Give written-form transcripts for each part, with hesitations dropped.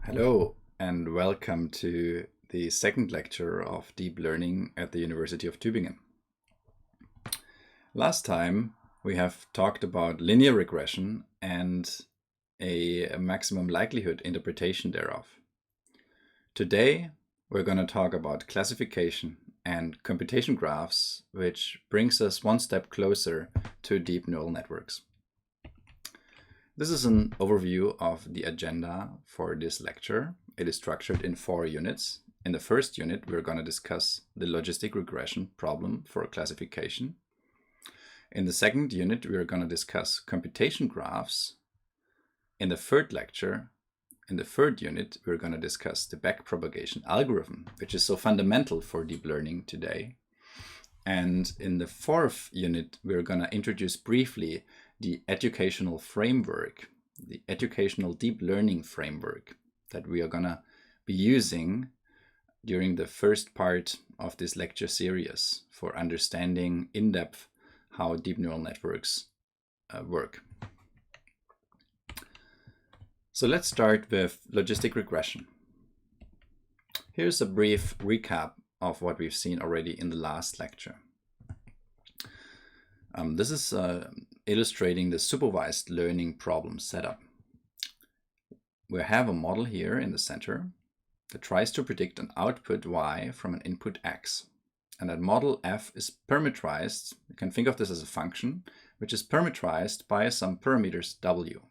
Hello and welcome to the second lecture of Deep Learning at the University of Tübingen. Last time we have talked about linear regression and a maximum likelihood interpretation thereof. Today we're going to talk about classification and computation graphs, which brings us one step closer to deep neural networks. This is an overview of the agenda for this lecture. It is structured in 4 units. In the first unit, we're going to discuss the logistic regression problem for classification. In the second unit, we're going to discuss computation graphs. In the third unit, we're going to discuss the backpropagation algorithm, which is so fundamental for deep learning today. And in the fourth unit, we're going to introduce briefly the educational framework, the educational deep learning framework that we are going to be using during the first part of this lecture series for understanding in depth how deep neural networks work. So let's start with logistic regression. Here's a brief recap of what we've seen already in the last lecture. This is illustrating the supervised learning problem setup. We have a model here in the center that tries to predict an output y from an input x. And that model f is parameterized. You can think of this as a function, which is parameterized by some parameters w.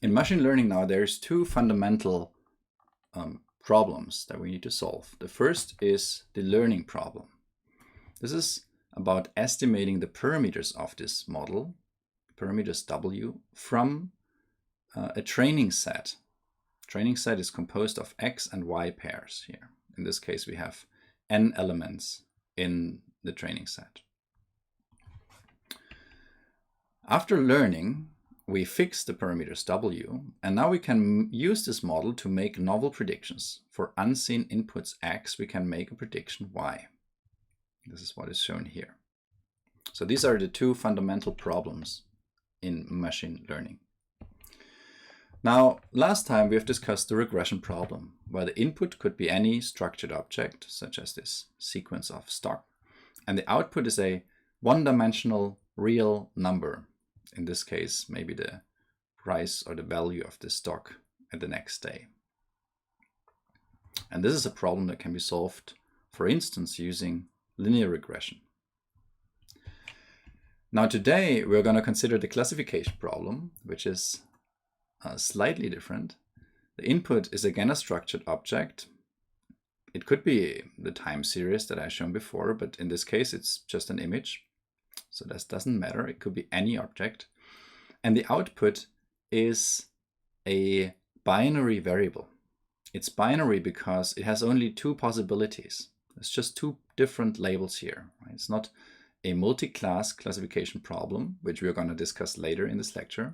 In machine learning now, there's 2 fundamental problems that we need to solve. The first is the learning problem. This is about estimating the parameters of this model, parameters w, from a training set. Training set is composed of x and y pairs here. In this case, we have n elements in the training set. After learning, we fix the parameters w, and now we can use this model to make novel predictions. For unseen inputs x, we can make a prediction y. This is what is shown here. So these are the 2 fundamental problems in machine learning. Now, last time we have discussed the regression problem, where the input could be any structured object, such as this sequence of stock, and the output is a one-dimensional real number. In this case, maybe the price or the value of the stock at the next day. And this is a problem that can be solved, for instance, using linear regression. Now today we're going to consider the classification problem, which is slightly different. The input is again a structured object. It could be the time series that I've shown before, but in this case it's just an image. So that doesn't matter. It could be any object. And the output is a binary variable. It's binary because it has only 2 possibilities. It's just 2 different labels here. Right? It's not a multi-class classification problem, which we're going to discuss later in this lecture.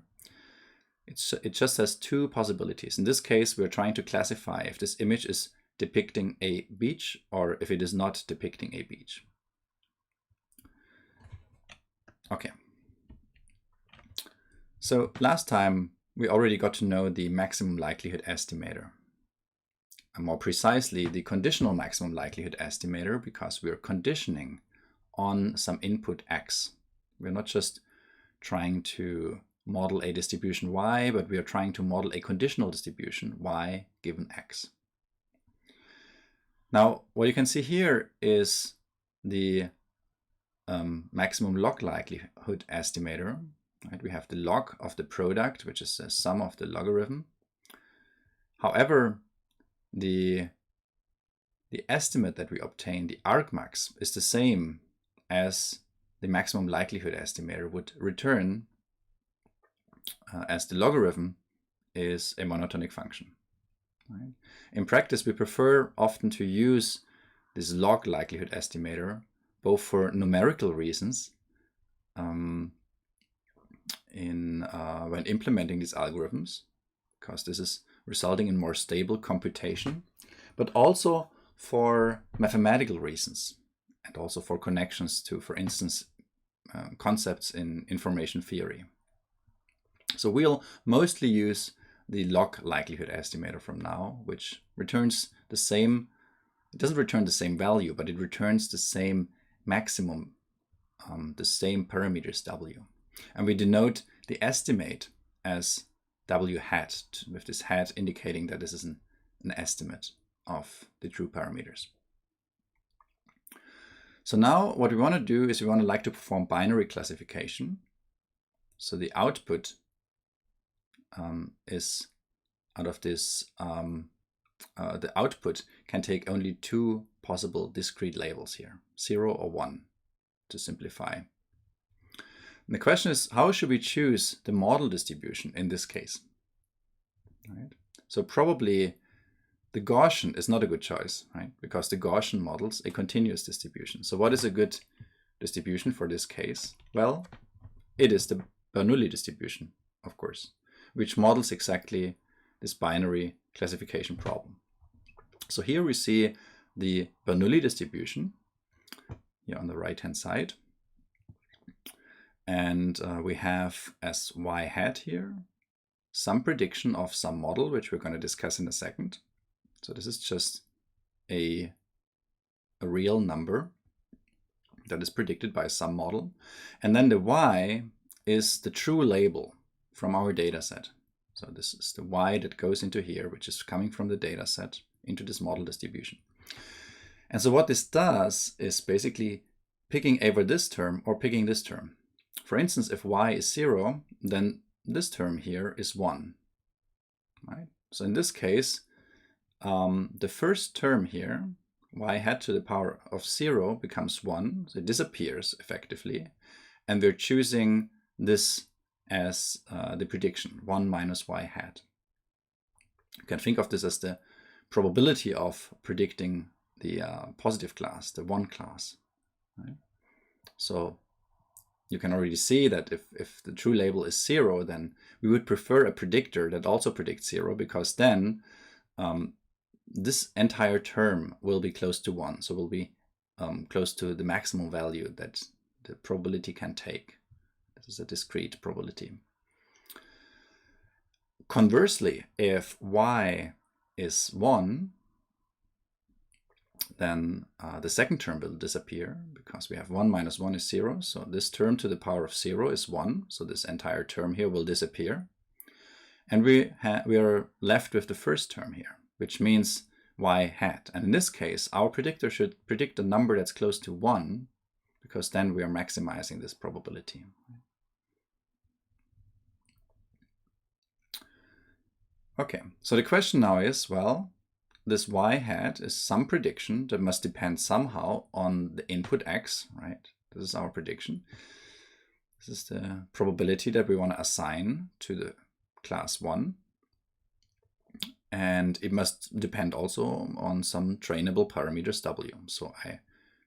It just has 2 possibilities. In this case, we're trying to classify if this image is depicting a beach or if it is not depicting a beach. Okay. So last time we already got to know the maximum likelihood estimator. And more precisely, the conditional maximum likelihood estimator, because we're conditioning on some input x. We're not just trying to model a distribution y, but we are trying to model a conditional distribution y given x. Now, what you can see here is the maximum log likelihood estimator. Right? We have the log of the product, which is the sum of the logarithm. However, the estimate that we obtain, the argmax, is the same as the maximum likelihood estimator would return as the logarithm is a monotonic function. Right? In practice, we prefer often to use this log likelihood estimator both for numerical reasons when implementing these algorithms, because this is resulting in more stable computation, but also for mathematical reasons and also for connections to, for instance, concepts in information theory. So we'll mostly use the log likelihood estimator from now, which returns the same. It doesn't return the same value, but it returns the same maximum, the same parameters w. And we denote the estimate as w hat, with this hat indicating that this is an estimate of the true parameters. So now what we want to do is we want to like to perform binary classification. So the output is out of this, the output can take only two possible discrete labels here, 0 or 1, to simplify. And the question is, how should we choose the model distribution in this case? Right? So probably the Gaussian is not a good choice, right? Because the Gaussian models a continuous distribution. So what is a good distribution for this case? Well, it is the Bernoulli distribution, of course, which models exactly this binary classification problem. So here we see the Bernoulli distribution here on the right-hand side. And we have as y hat here some prediction of some model, which we're going to discuss in a second. So this is just a real number that is predicted by some model. And then the y is the true label from our data set. So this is the y that goes into here, which is coming from the data set into this model distribution. And so what this does is basically picking either this term or picking this term. For instance, if y is 0, then this term here is 1. Right? So in this case, the first term here, y hat to the power of 0, becomes 1. So it disappears effectively. And we're choosing this as the prediction, 1 minus y hat. You can think of this as the probability of predicting the positive class, the 1 class. Right? So you can already see that if the true label is 0, then we would prefer a predictor that also predicts 0, because then this entire term will be close to 1. So will be close to the maximum value that the probability can take. This is a discrete probability. Conversely, if y is 1, then the second term will disappear, because we have 1 minus 1 is 0. So this term to the power of 0 is 1. So this entire term here will disappear. And we are left with the first term here, which means y hat. And in this case, our predictor should predict a number that's close to 1, because then we are maximizing this probability. Okay, so the question now is, well, this y hat is some prediction that must depend somehow on the input x, right? This is our prediction. This is the probability that we want to assign to the class 1. And it must depend also on some trainable parameters w. So I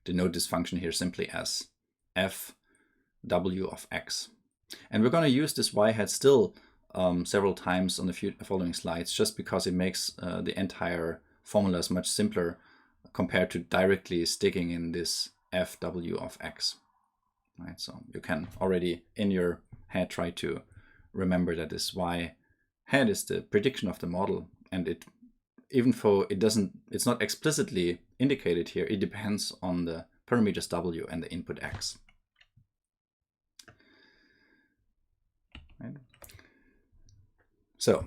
denote this function here simply as f w of x. And we're going to use this y hat still several times on the following slides, just because it makes the entire formulas much simpler compared to directly sticking in this fw of x. Right? So you can already in your head try to remember that this y hat is the prediction of the model, and it, even though it's not explicitly indicated here, it depends on the parameters w and the input x. Right? So,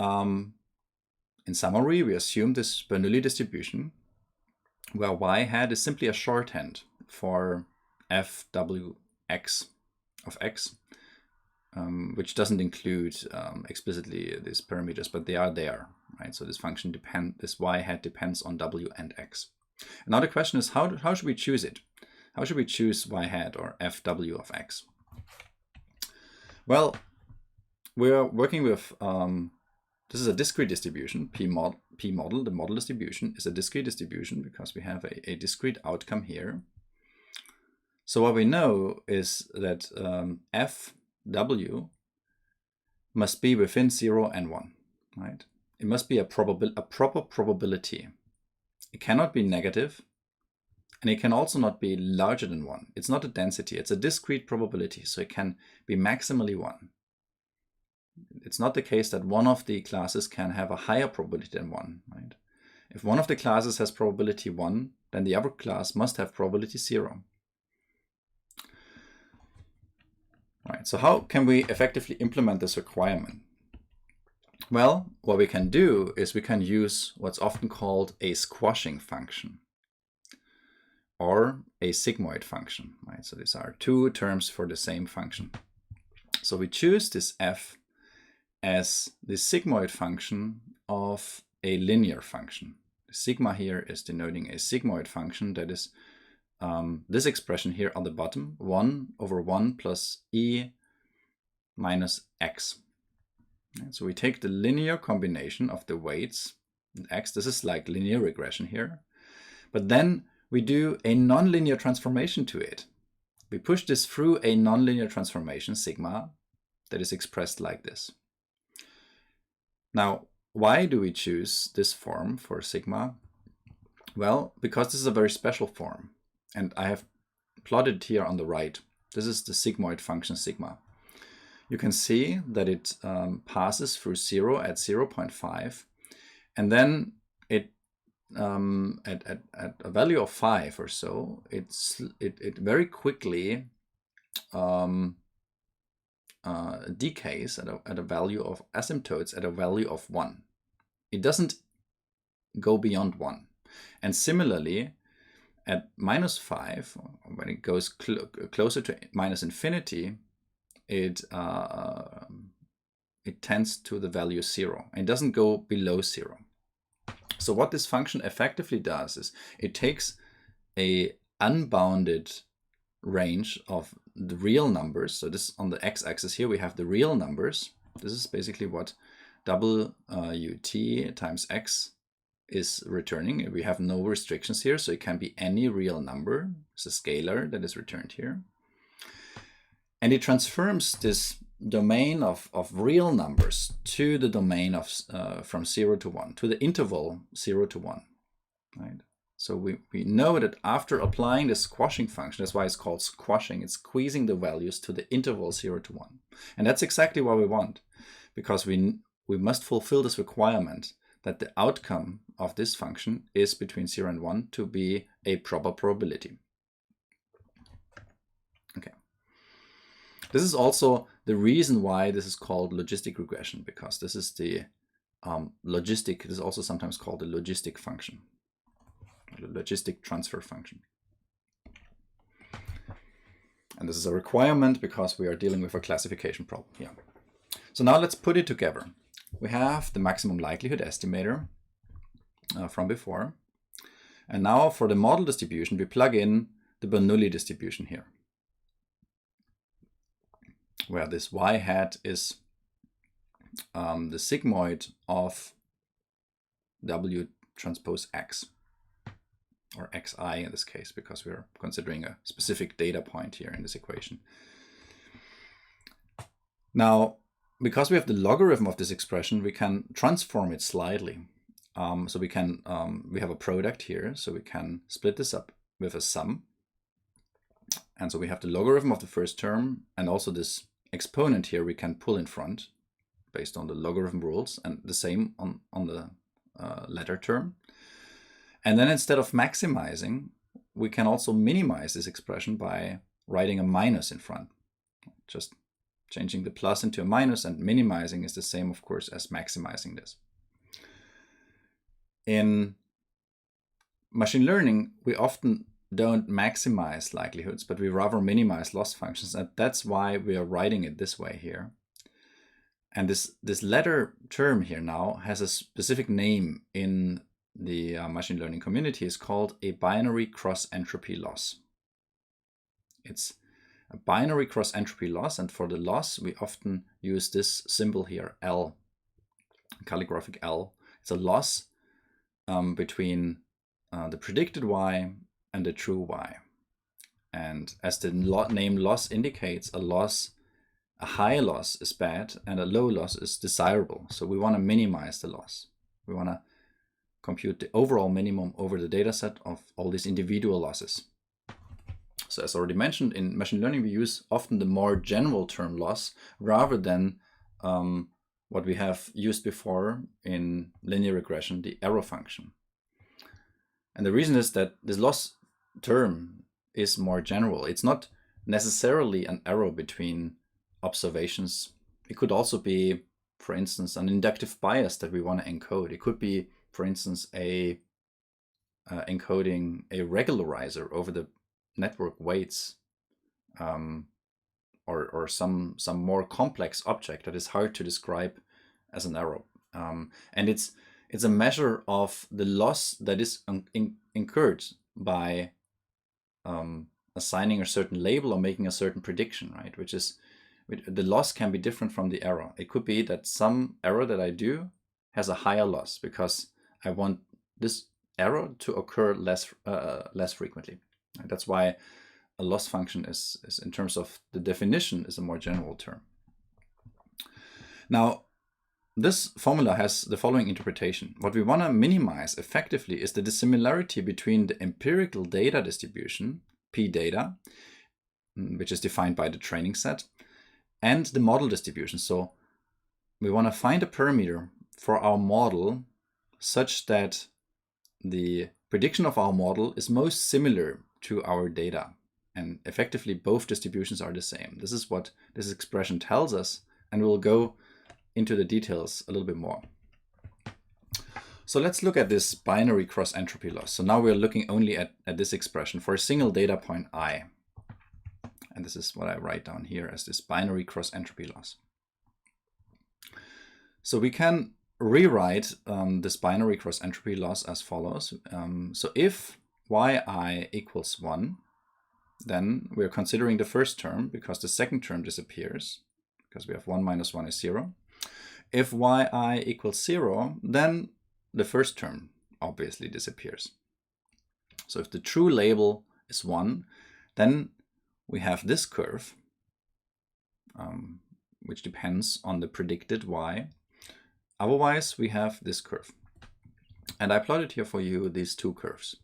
in summary, we assume this Bernoulli distribution, where y hat is simply a shorthand for fwx of x, which doesn't include explicitly these parameters, but they are there, right? So this function this y hat depends on w and x. And now the question is, how should we choose it? How should we choose y hat or fw of x? Well, we're working with, this is a discrete distribution, p model, the model distribution is a discrete distribution because we have a discrete outcome here. So what we know is that fw must be within 0 and 1, right? It must be a proper probability. It cannot be negative, and it can also not be larger than 1. It's not a density, it's a discrete probability, so it can be maximally 1. It's not the case that one of the classes can have a higher probability than one, right? If one of the classes has probability 1, then the other class must have probability 0. Right, so how can we effectively implement this requirement? Well, what we can do is we can use what's often called a squashing function or a sigmoid function, right? So these are two terms for the same function. So we choose this f as the sigmoid function of a linear function. The sigma here is denoting a sigmoid function, that is this expression here on the bottom, 1 over 1 plus e minus x. And so we take the linear combination of the weights and x. This is like linear regression here. But then we do a nonlinear transformation to it. We push this through a nonlinear transformation, sigma, that is expressed like this. Now, why do we choose this form for sigma? Well, because this is a very special form. And I have plotted here on the right. This is the sigmoid function sigma. You can see that it passes through 0 at 0.5, and then it at a value of 5 or so, it very quickly decays at a value of asymptotes at a value of 1. It doesn't go beyond 1. And similarly, at minus 5, when it goes closer to minus infinity, it tends to the value 0 and doesn't go below 0. So what this function effectively does is it takes a unbounded range of the real numbers. So this on the x-axis here we have the real numbers. This is basically what WT times x is returning. We have no restrictions here, so it can be any real number. It's a scalar that is returned here. And it transforms this domain of real numbers to the domain of from 0 to 1, to the interval 0 to 1. Right? So we know that after applying the squashing function, that's why it's called squashing, it's squeezing the values to the interval 0 to 1. And that's exactly what we want, because we must fulfill this requirement that the outcome of this function is between 0 and 1 to be a proper probability. Okay. This is also the reason why this is called logistic regression, because this is the logistic, this is also sometimes called the logistic function, the logistic transfer function. And this is a requirement because we are dealing with a classification problem here. So now let's put it together. We have the maximum likelihood estimator from before. And now for the model distribution, we plug in the Bernoulli distribution here, where this y hat is the sigmoid of W transpose X, or Xi in this case, because we're considering a specific data point here in this equation. Now, because we have the logarithm of this expression, we can transform it slightly. So we can, we have a product here, so we can split this up with a sum. And so we have the logarithm of the first term, and also this exponent here we can pull in front based on the logarithm rules, and the same on the letter term. And then instead of maximizing, we can also minimize this expression by writing a minus in front. Just changing the plus into a minus, and minimizing is the same, of course, as maximizing this. In machine learning, we often don't maximize likelihoods, but we rather minimize loss functions, and that's why we are writing it this way here. And this letter term here now has a specific name in the machine learning community. Is called a binary cross entropy loss. It's a binary cross entropy loss, and for the loss we often use this symbol here, L, calligraphic L. It's a loss between the predicted y and the true y. And as the name loss indicates, a high loss is bad and a low loss is desirable. So we want to minimize the loss. We want to compute the overall minimum over the data set of all these individual losses. So as already mentioned, in machine learning we use often the more general term loss rather than what we have used before in linear regression, the error function. And the reason is that this loss term is more general. It's not necessarily an error between observations. It could also be, for instance, an inductive bias that we want to encode. It could be, for instance, encoding a regularizer over the network weights, or some more complex object that is hard to describe as an error. And it's a measure of the loss that is incurred by assigning a certain label or making a certain prediction, right? Which is, the loss can be different from the error. It could be that some error that I do has a higher loss because I want this error to occur less frequently. And that's why a loss function is, in terms of the definition, is a more general term. Now, this formula has the following interpretation. What we want to minimize effectively is the dissimilarity between the empirical data distribution, P data, which is defined by the training set, and the model distribution. So we want to find a parameter for our model such that the prediction of our model is most similar to our data. And effectively, both distributions are the same. This is what this expression tells us, and we'll go into the details a little bit more. So let's look at this binary cross entropy loss. So now we're looking only at this expression for a single data point I. And this is what I write down here as this binary cross entropy loss. So we can rewrite this binary cross entropy loss as follows. So if yi equals 1, then we're considering the first term because the second term disappears because we have 1 minus 1 is 0. If yi equals 0, then the first term obviously disappears. So if the true label is 1, then we have this curve, which depends on the predicted y. Otherwise, we have this curve. And I plotted here for you these two curves.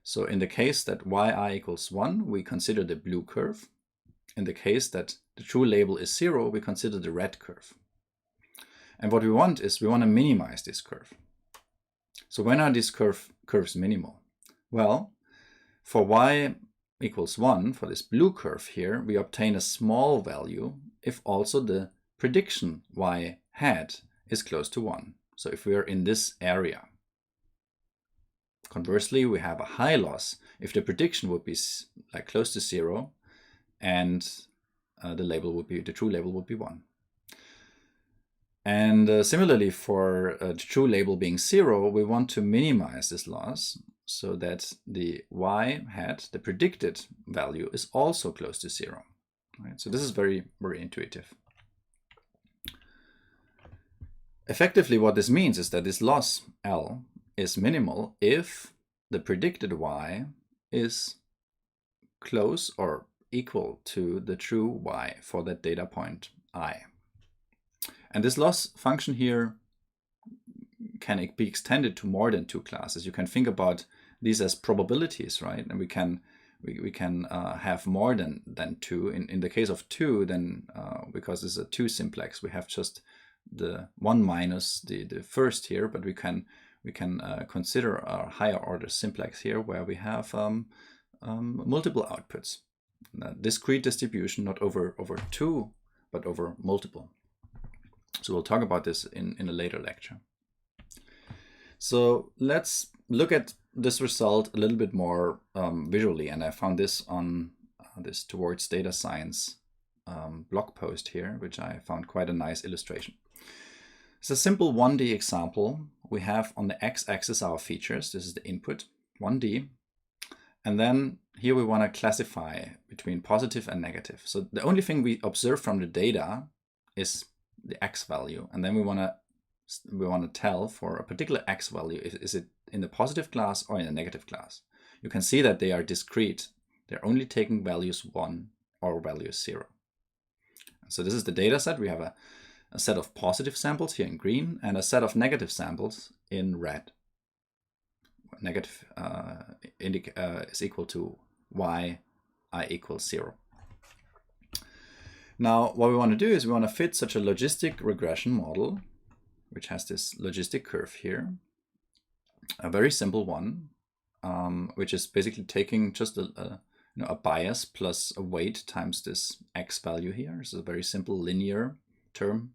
So in the case that yi equals 1, we consider the blue curve. In the case that the true label is 0, we consider the red curve. And what we want is we want to minimize this curve. So when are these curves minimal? Well, for y equals 1, for this blue curve here, we obtain a small value if also the prediction y hat is close to 1. So if we are in this area. Conversely, we have a high loss if the prediction would be like close to 0 and the true label would be 1. And similarly, for the true label being 0, we want to minimize this loss so that the y hat, the predicted value, is also close to 0. Right? So this is very, very intuitive. Effectively, what this means is that this loss L is minimal if the predicted y is close or equal to the true y for that data point I. And this loss function here can be extended to more than two classes. You can think about these as probabilities, right? And we can have more than two. In the case of 2, then because it's a 2 simplex, we have just the 1 minus the first here, but we can consider a higher order simplex here where we have multiple outputs. A discrete distribution, not over 2, but over multiple. So we'll talk about this in a later lecture. So let's look at this result a little bit more visually, and I found this on this Towards Data Science blog post here, which I found quite a nice illustration. It's a simple 1D example. We have on the x-axis our features. This is the input, 1D. And then here we want to classify between positive and negative. So the only thing we observe from the data is the x value. And then we want to tell for a particular x value, is it in the positive class or in the negative class? You can see that they are discrete. They're only taking values 1 or values 0. So this is the data set. We have a set of positive samples here in green and a set of negative samples in red. Negative is equal to y I equals 0. Now, what we want to do is we want to fit such a logistic regression model, which has this logistic curve here, a very simple one, which is basically taking just a bias plus a weight times this x value here. This is a very simple linear term,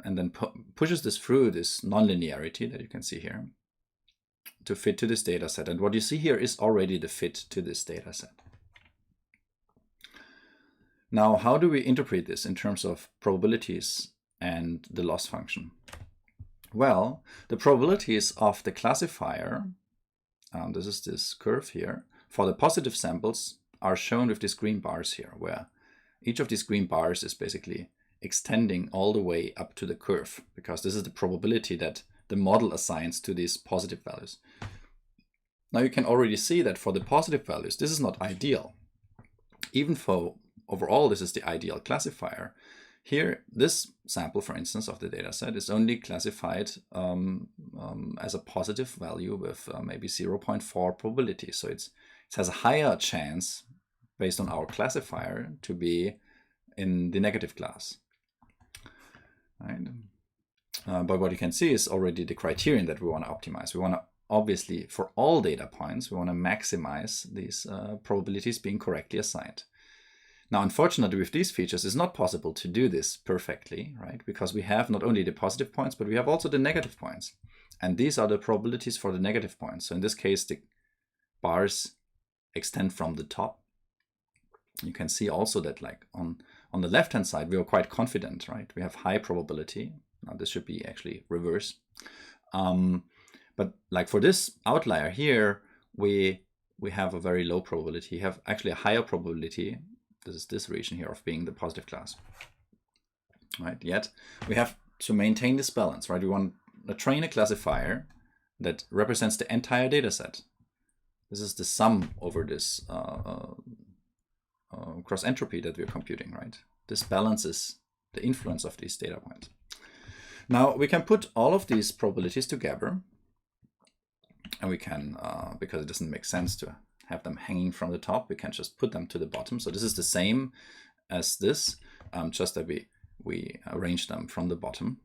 and then pushes this through this nonlinearity that you can see here to fit to this data set. And what you see here is already the fit to this data set. Now, how do we interpret this in terms of probabilities and the loss function? Well, the probabilities of the classifier, this is this curve here, for the positive samples are shown with these green bars here, where each of these green bars is basically extending all the way up to the curve, because this is the probability that the model assigns to these positive values. Now you can already see that for the positive values, this is not ideal. Even for overall, this is the ideal classifier. Here, this sample, for instance, of the data set is only classified as a positive value with maybe 0.4 probability. So it has a higher chance, based on our classifier, to be in the negative class. Right? But what you can see is already the criterion that we want to optimize. We want to, obviously, for all data points, we want to maximize these probabilities being correctly assigned. Now, unfortunately, with these features, it's not possible to do this perfectly, right? Because we have not only the positive points, but we have also the negative points. And these are the probabilities for the negative points. So in this case, the bars extend from the top. You can see also that, like, on the left-hand side, we are quite confident, right? We have high probability. Now, this should be actually reverse. But like for this outlier here, we have a very low probability. We have actually a higher probability. This is this region here of being the positive class, right? Yet we have to maintain this balance, right? We want to train a classifier that represents the entire data set. This is the sum over this cross entropy that we're computing, right? This balances the influence of these data points. Now we can put all of these probabilities together, and we can, because it doesn't make sense to have them hanging from the top, we can just put them to the bottom. So this is the same as this, just that we arrange them from the bottom.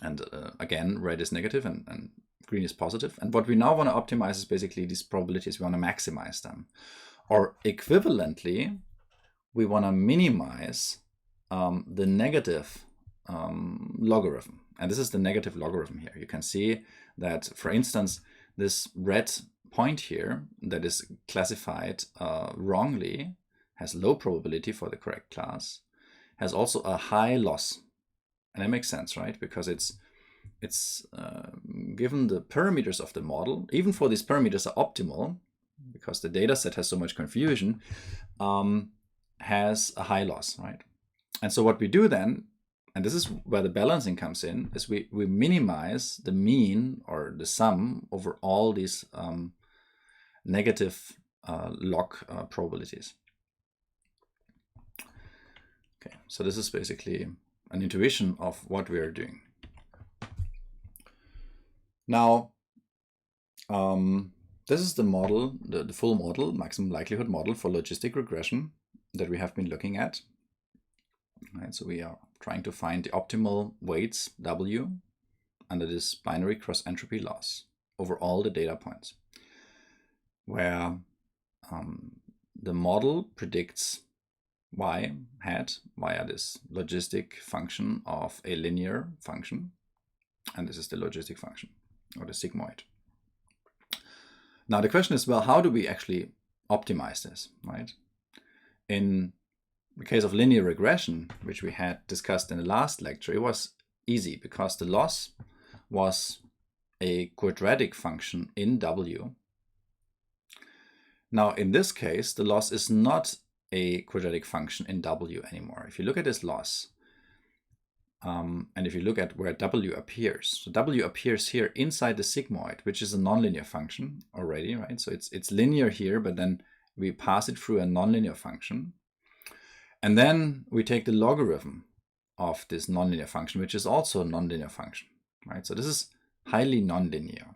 And again, red is negative and green is positive. And what we now want to optimize is basically these probabilities. We want to maximize them. Or equivalently, we want to minimize the negative logarithm. And this is the negative logarithm here. You can see that, for instance, this red point here that is classified wrongly, has low probability for the correct class, has also a high loss. And that makes sense, right? Because it's given the parameters of the model, even for these parameters are optimal, because the data set has so much confusion, has a high loss, right? And so what we do then, and this is where the balancing comes in, is we minimize the mean or the sum over all these negative log probabilities. Okay, so this is basically an intuition of what we are doing. Now, this is the model, the full model, maximum likelihood model for logistic regression that we have been looking at. Right, so we are trying to find the optimal weights W under this binary cross entropy loss over all the data points, where the model predicts y hat via this logistic function of a linear function, and this is the logistic function, or the sigmoid. Now the question is, well, how do we actually optimize this, right? In the case of linear regression, which we had discussed in the last lecture, it was easy because the loss was a quadratic function in W. Now, in this case, the loss is not a quadratic function in W anymore. If you look at this loss, and if you look at where W appears, so W appears here inside the sigmoid, which is a nonlinear function already, right? So it's linear here, but then we pass it through a nonlinear function. And then we take the logarithm of this nonlinear function, which is also a nonlinear function, right? So this is highly nonlinear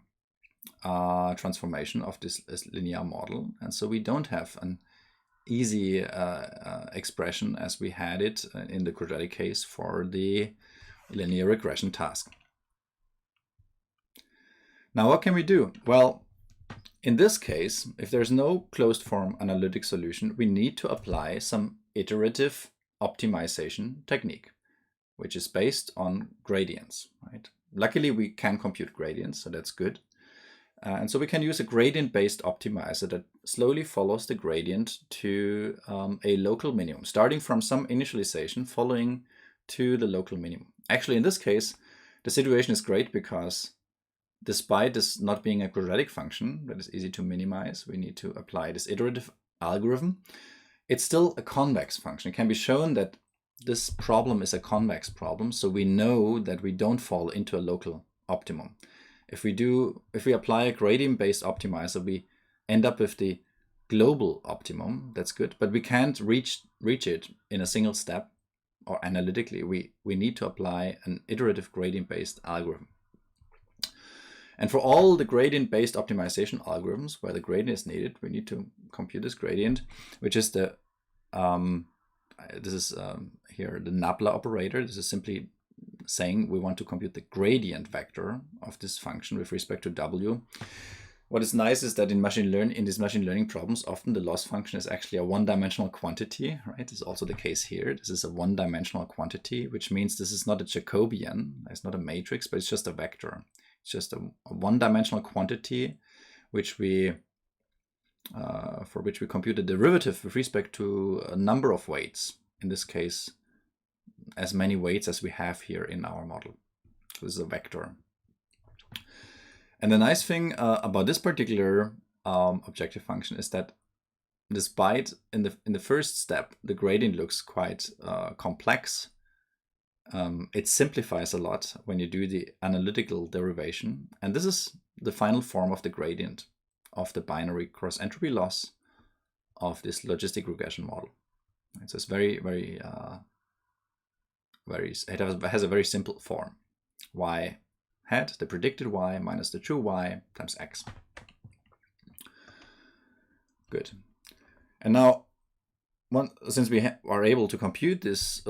transformation of this linear model. And so we don't have an easy expression as we had it in the quadratic case for the linear regression task. Now what can we do? Well, in this case, if there's no closed form analytic solution, we need to apply some iterative optimization technique, which is based on gradients, right? Luckily, we can compute gradients, so that's good. And so we can use a gradient-based optimizer that slowly follows the gradient to a local minimum, starting from some initialization, following to the local minimum. Actually, in this case, the situation is great because despite this not being a quadratic function that is easy to minimize, we need to apply this iterative algorithm. It's still a convex function. It can be shown that this problem is a convex problem, so we know that we don't fall into a local optimum. If we apply a gradient-based optimizer, we end up with the global optimum. That's good, but we can't reach it in a single step or analytically. We need to apply an iterative gradient-based algorithm. And for all the gradient-based optimization algorithms where the gradient is needed, we need to compute this gradient, which is the here the nabla operator. This is simply saying we want to compute the gradient vector of this function with respect to w. What is nice is that in these machine learning problems, often the loss function is actually a one-dimensional quantity, right? This is also the case here. This is a one-dimensional quantity, which means this is not a Jacobian, it's not a matrix, but it's just a vector. It's just a one-dimensional quantity, which for which we compute a derivative with respect to a number of weights. In this case, as many weights as we have here in our model. So this is a vector. And the nice thing about this particular objective function is that despite in the first step the gradient looks quite complex, it simplifies a lot when you do the analytical derivation. And this is the final form of the gradient of the binary cross entropy loss of this logistic regression model. And so it's it has a very simple form. Y hat, the predicted y, minus the true y times x. Good. And now, since we are able to compute this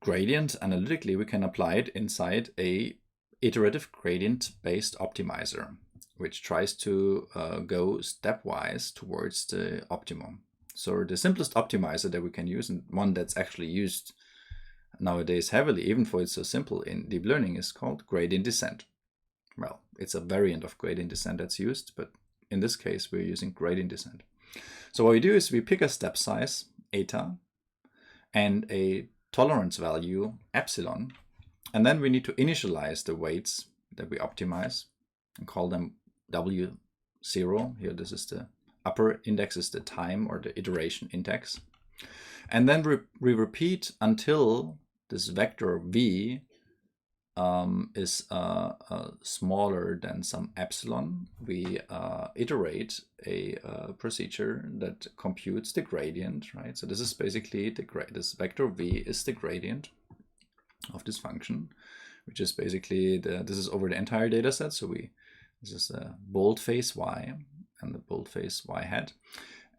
gradient analytically, we can apply it inside a iterative gradient-based optimizer, which tries to go stepwise towards the optimum. So the simplest optimizer that we can use, and one that's actually used nowadays heavily, even for it's so simple in deep learning, is called gradient descent. Well, it's a variant of gradient descent that's used, but in this case, we're using gradient descent. So what we do is we pick a step size, eta, and a tolerance value, epsilon, and then we need to initialize the weights that we optimize and call them W0. Here, this is the upper index is the time or the iteration index. And then we repeat until this vector v is smaller than some epsilon. We iterate a procedure that computes the gradient, right? So this is basically this vector v is the gradient of this function, which is basically this is over the entire data set. So this is the boldface y and the boldface y hat.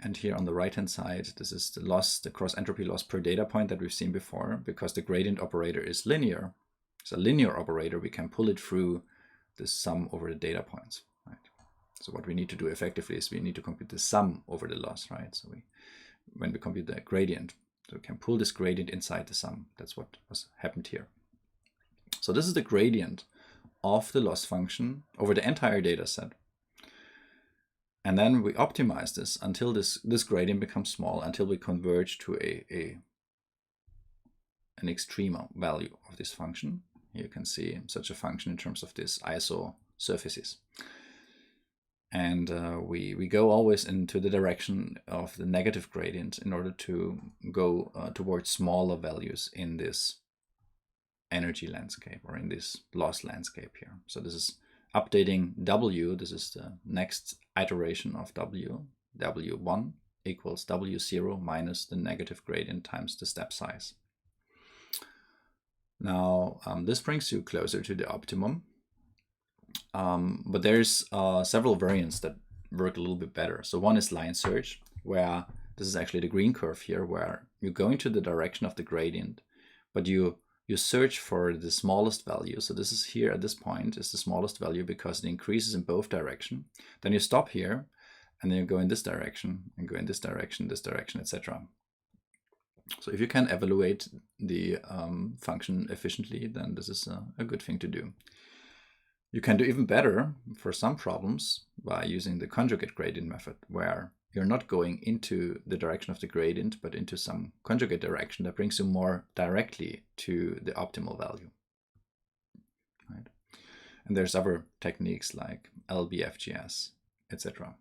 And here on the right-hand side, this is the loss, the cross-entropy loss per data point that we've seen before. Because the gradient operator is linear, it's a linear operator, we can pull it through the sum over the data points, right? So what we need to do effectively is we need to compute the sum over the loss, right? So when we compute the gradient, so we can pull this gradient inside the sum. That's what has happened here. So this is the gradient of the loss function over the entire data set. And then we optimize this until this gradient becomes small, until we converge to an extreme value of this function. You can see such a function in terms of this iso surfaces. And we go always into the direction of the negative gradient in order to go towards smaller values in this energy landscape or in this loss landscape here. So this is updating W. This is the next iteration of W. W1 equals W0 minus the negative gradient times the step size. Now, this brings you closer to the optimum. But there's several variants that work a little bit better. So one is line search, where This is actually the green curve here, where you go into the direction of the gradient, but you search for the smallest value. So this is here at this point is the smallest value because it increases in both directions. Then you stop here, and then you go in this direction, and go in this direction, etc. So if you can evaluate the function efficiently, then this is a good thing to do. You can do even better for some problems by using the conjugate gradient method, where you're not going into the direction of the gradient, but into some conjugate direction that brings you more directly to the optimal value. Right? And there's other techniques like LBFGS, etc.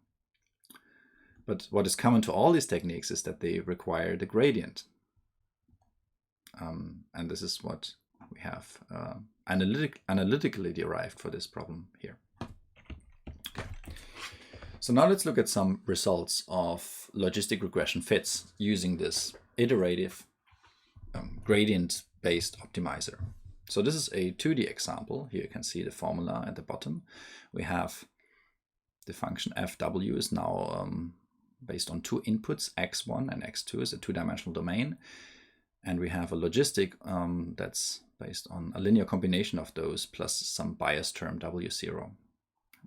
But what is common to all these techniques is that they require the gradient. And this is what we have analytically derived for this problem here. Okay. So now let's look at some results of logistic regression fits using this iterative gradient-based optimizer. So this is a 2D example. Here you can see the formula at the bottom. We have the function fw is now based on two inputs, x1 and x2 is a two-dimensional domain. And we have a logistic that's based on a linear combination of those plus some bias term w0.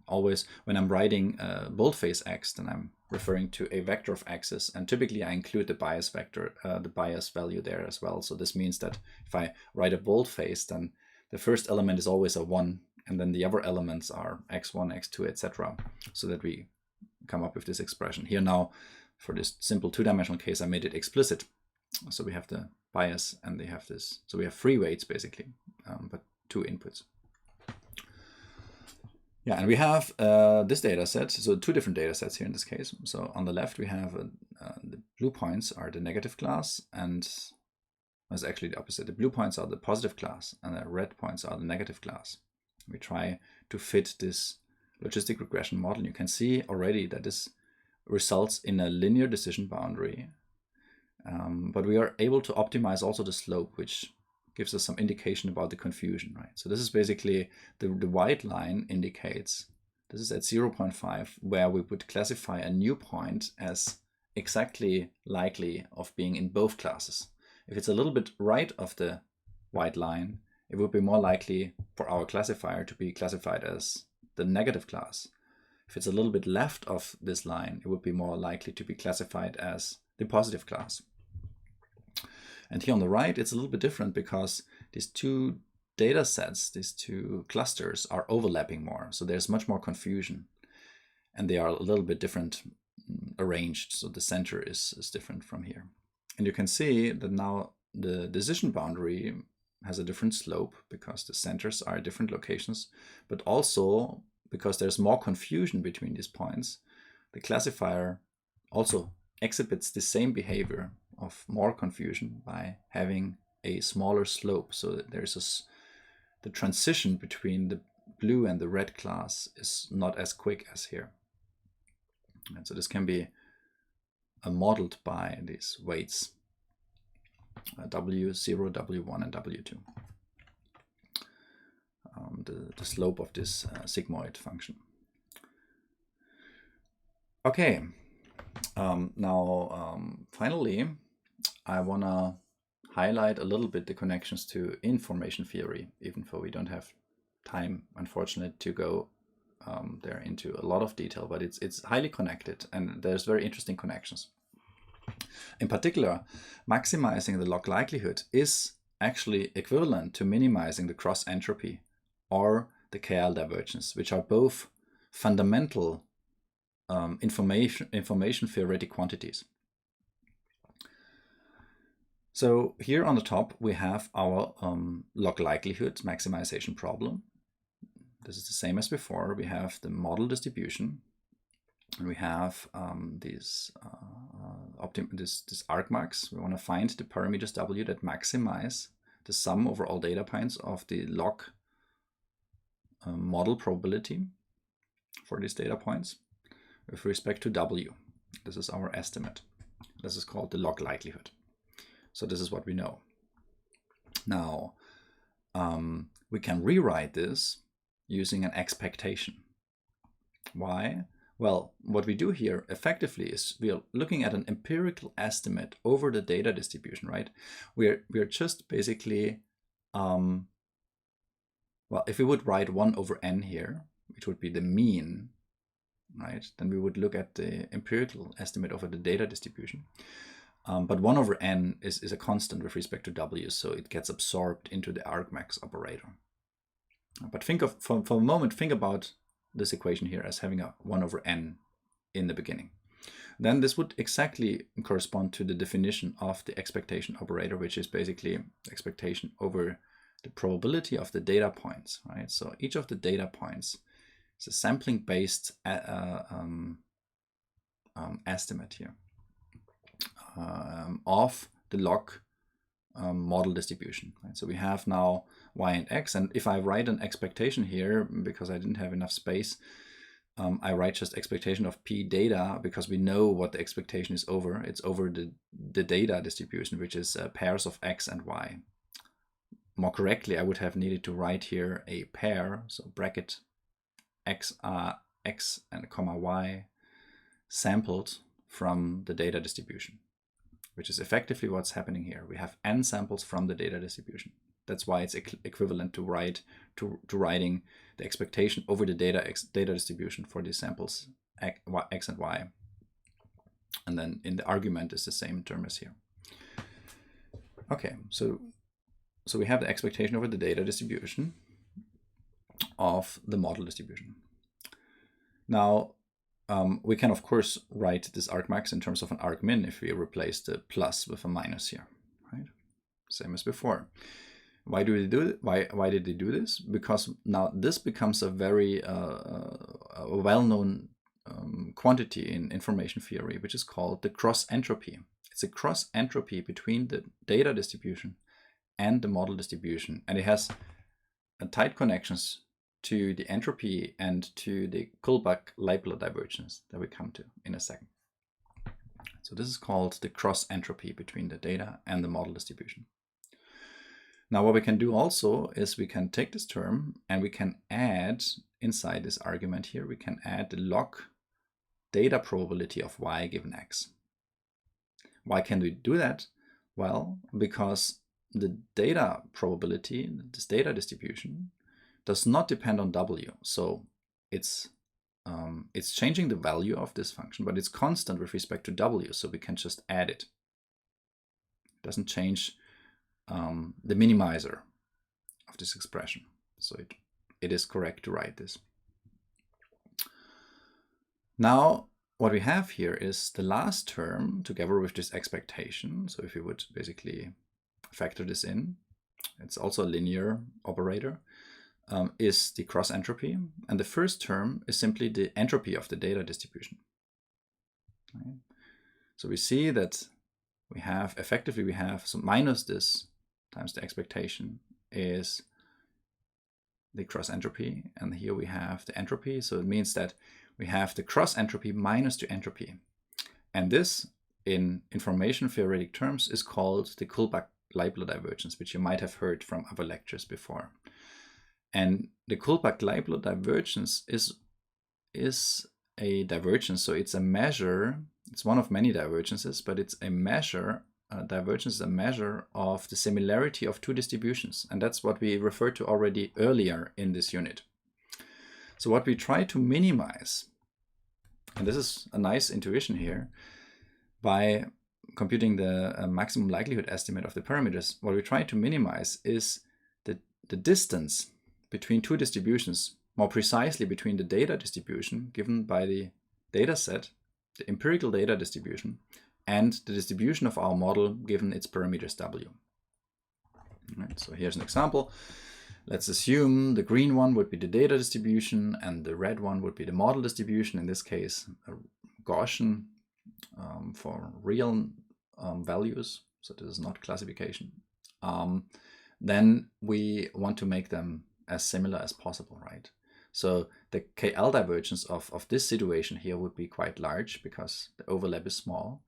Always when I'm writing boldface x, then I'm referring to a vector of x's, and typically I include the bias vector, the bias value there as well. So this means that if I write a boldface, then the first element is always a 1, and then the other elements are x1, x2, etc. So that we come up with this expression. Here now, for this simple two-dimensional case, I made it explicit. So we have the bias and they have this. So we have 3 weights basically, but 2 inputs. Yeah, and we have this data set. So 2 different data sets here in this case. So on the left, we have the blue points are the negative class, and that's actually the opposite. The blue points are the positive class and the red points are the negative class. We try to fit this logistic regression model. You can see already that this results in a linear decision boundary. But we are able to optimize also the slope, which gives us some indication about the confusion, right? So this is basically the white line indicates, this is at 0.5, where we would classify a new point as exactly likely of being in both classes. If it's a little bit right of the white line, it would be more likely for our classifier to be classified as the negative class. If it's a little bit left of this line, it would be more likely to be classified as the positive class. And here on the right, it's a little bit different because these 2 data sets, these 2 clusters are overlapping more. So there's much more confusion and they are a little bit different arranged. So the center is different from here. And you can see that now the decision boundary has a different slope because the centers are at different locations, but also because there's more confusion between these points, the classifier also exhibits the same behavior of more confusion by having a smaller slope. So that there's the transition between the blue and the red class is not as quick as here. And so this can be modeled by these weights, W0, W1, and W2. The slope of this sigmoid function. Okay. Finally, I want to highlight a little bit the connections to information theory, even though we don't have time, unfortunately, to go there into a lot of detail, but it's highly connected and there's very interesting connections. In particular, maximizing the log likelihood is actually equivalent to minimizing the cross entropy or the KL divergence, which are both fundamental information theoretic quantities. So here on the top, we have our log likelihood maximization problem. This is the same as before. We have the model distribution, and we have these argmax. We want to find the parameters W that maximize the sum over all data points of the log model probability for these data points with respect to W. This is our estimate. This is called the log likelihood. So this is what we know. Now, we can rewrite this using an expectation. Why? Well, what we do here effectively is we are looking at an empirical estimate over the data distribution, right? We are just basically, well, if we would write 1 over n here, which would be the mean, right? Then we would look at the empirical estimate over the data distribution. But 1 over n is a constant with respect to w, so it gets absorbed into the argmax operator. But think of, for a moment, think about this equation here as having a 1 over n in the beginning. Then this would exactly correspond to the definition of the expectation operator, which is basically expectation over the probability of the data points, right? So each of the data points is a sampling-based estimate here of the log model distribution, right? So we have now y and x, and if I write an expectation here, because I didn't have enough space, I write just expectation of p data, because we know what the expectation is over. It's over the data distribution, which is pairs of x and y. More correctly, I would have needed to write here a pair, so bracket x and comma y sampled from the data distribution, which is effectively what's happening here. We have n samples from the data distribution. That's why it's equivalent to writing the expectation over the data distribution for these samples x and y. And then in the argument is the same term as here. Okay, so we have the expectation over the data distribution of the model distribution. Now, we can, of course, write this argmax in terms of an argmin if we replace the plus with a minus here, right? Same as before. Why do we do it? Why did they do this? Because now this becomes a very well-known quantity in information theory, which is called the cross entropy. It's a cross entropy between the data distribution and the model distribution, and it has tight connections to the entropy and to the Kullback-Leibler divergence that we come to in a second. So this is called the cross entropy between the data and the model distribution. Now what we can do also is we can take this term and we can add inside this argument here, we can add the log data probability of y given x. Why can we do that? Well, because the data probability, this data distribution, does not depend on w. So it's changing the value of this function, but it's constant with respect to w, so we can just add it. It doesn't change the minimizer of this expression. So it is correct to write this. Now, what we have here is the last term together with this expectation. So if we would basically factor this in, it's also a linear operator, is the cross entropy. And the first term is simply the entropy of the data distribution. Right? So we see that we have, effectively we have, so minus this times the expectation is the cross entropy. And here we have the entropy. So it means that we have the cross entropy minus the entropy. And this, in information theoretic terms, is called the Kullback-Leibler divergence, which you might have heard from other lectures before. And the Kullback-Leibler divergence is a divergence. So it's a measure, it's one of many divergences, but it's a measure, divergence is a measure of the similarity of two distributions. And that's what we referred to already earlier in this unit. So what we try to minimize, and this is a nice intuition here, by computing the maximum likelihood estimate of the parameters, what we try to minimize is the distance between two distributions, more precisely between the data distribution given by the data set, the empirical data distribution, and the distribution of our model given its parameters w. Right, so here's an example. Let's assume the green one would be the data distribution and the red one would be the model distribution, in this case a Gaussian for real values, so this is not classification. Then we want to make them as similar as possible, right? So the KL divergence of this situation here would be quite large because the overlap is small,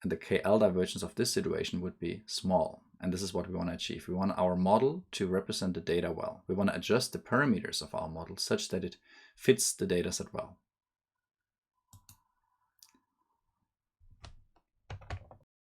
and the KL divergence of this situation would be small. And this is what we want to achieve. We want our model to represent the data well. We want to adjust the parameters of our model such that it fits the data set well.